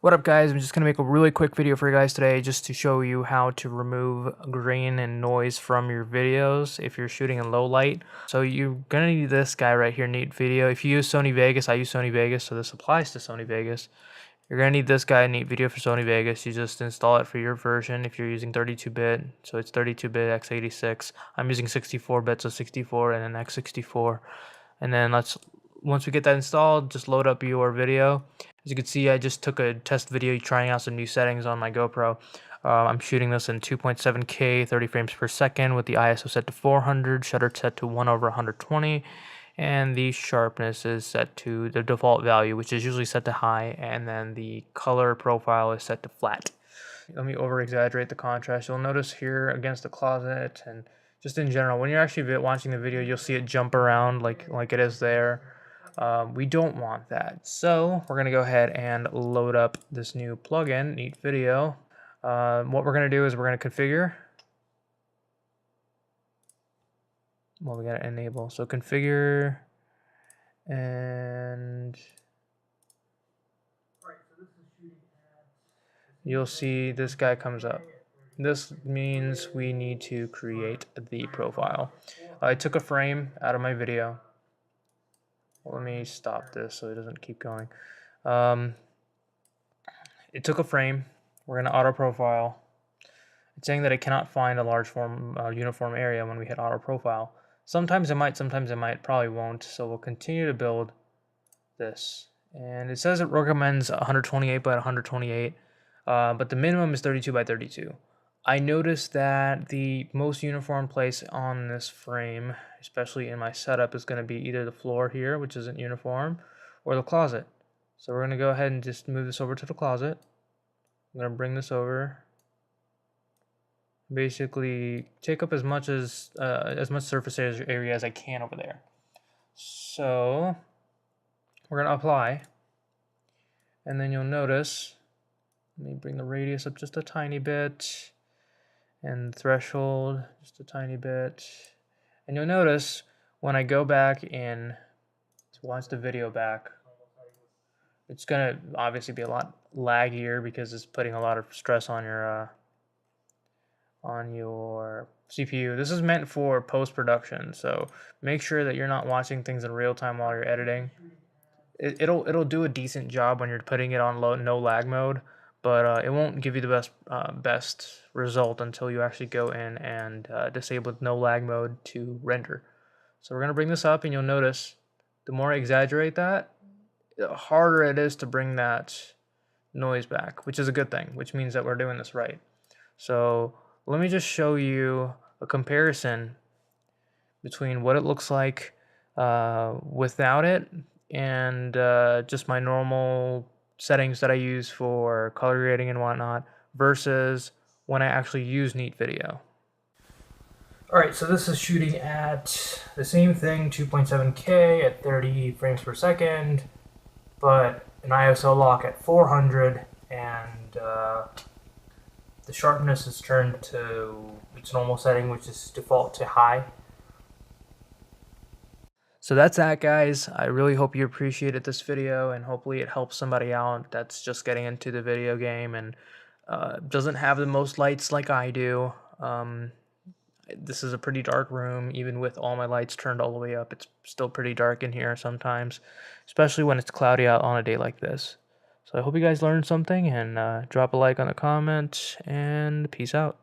What up guys, I'm just going to make a really quick video for you guys today just to show you how to remove grain and noise from your videos if you're shooting in low light. So you're going to need this guy right here, Neat Video. If you use Sony Vegas, I use Sony Vegas, so this applies to Sony Vegas. You're going to need this guy, Neat Video for Sony Vegas. You just install it for your version if you're using 32-bit. So it's 32-bit x86. I'm using 64-bit, so 64 and then x64. And then once we get that installed, just load up your video. As you can see, I just took a test video trying out some new settings on my GoPro. I'm shooting this in 2.7K, 30 frames per second with the ISO set to 400, shutter set to 1/120, and the sharpness is set to the default value, which is usually set to high, and then the color profile is set to flat. Let me over-exaggerate the contrast. You'll notice here against the closet and just in general, when you're actually watching the video, you'll see it jump around like it is there. We don't want that. So we're going to go ahead and load up this new plugin, Neat Video. What we're going to do is we're going to configure. Well, we got to enable. So configure and you'll see this guy comes up. This means we need to create the profile. I took a frame out of my video. Let me stop this so it doesn't keep going. It took a frame. We're going to auto profile. It's saying that it cannot find a large uniform area when we hit auto profile. Sometimes it might, sometimes it might, probably won't. So we'll continue to build this. And it says it recommends 128 by 128, but the minimum is 32 by 32. I noticed that the most uniform place on this frame, especially in my setup, is going to be either the floor here, which isn't uniform, or the closet. So we're going to go ahead and just move this over to the closet. I'm going to bring this over. Basically, take up as much surface area as I can over there. So we're going to apply, and then you'll notice. Let me bring the radius up just a tiny bit. And threshold just a tiny bit, and you'll notice when I go back in to watch the video back, it's gonna obviously be a lot laggier because it's putting a lot of stress on your CPU. This is meant for post-production, so make sure that you're not watching things in real time while you're editing. It'll do a decent job when you're putting it on no lag mode, but it won't give you the best result until you actually go in and disable no lag mode to render. So we're going to bring this up, and you'll notice the more I exaggerate that, the harder it is to bring that noise back, which is a good thing, which means that we're doing this right. So let me just show you a comparison between what it looks like without it and just my normal settings that I use for color grading and whatnot versus when I actually use Neat Video. Alright, so this is shooting at the same thing, 2.7K at 30 frames per second, but an ISO lock at 400, and the sharpness is turned to its normal setting, which is default to high. So that's that, guys. I really hope you appreciated this video, and hopefully it helps somebody out that's just getting into the video game and doesn't have the most lights like I do. This is a pretty dark room. Even with all my lights turned all the way up, it's still pretty dark in here sometimes, especially when it's cloudy out on a day like this. So I hope you guys learned something, and drop a like on the comment, and peace out.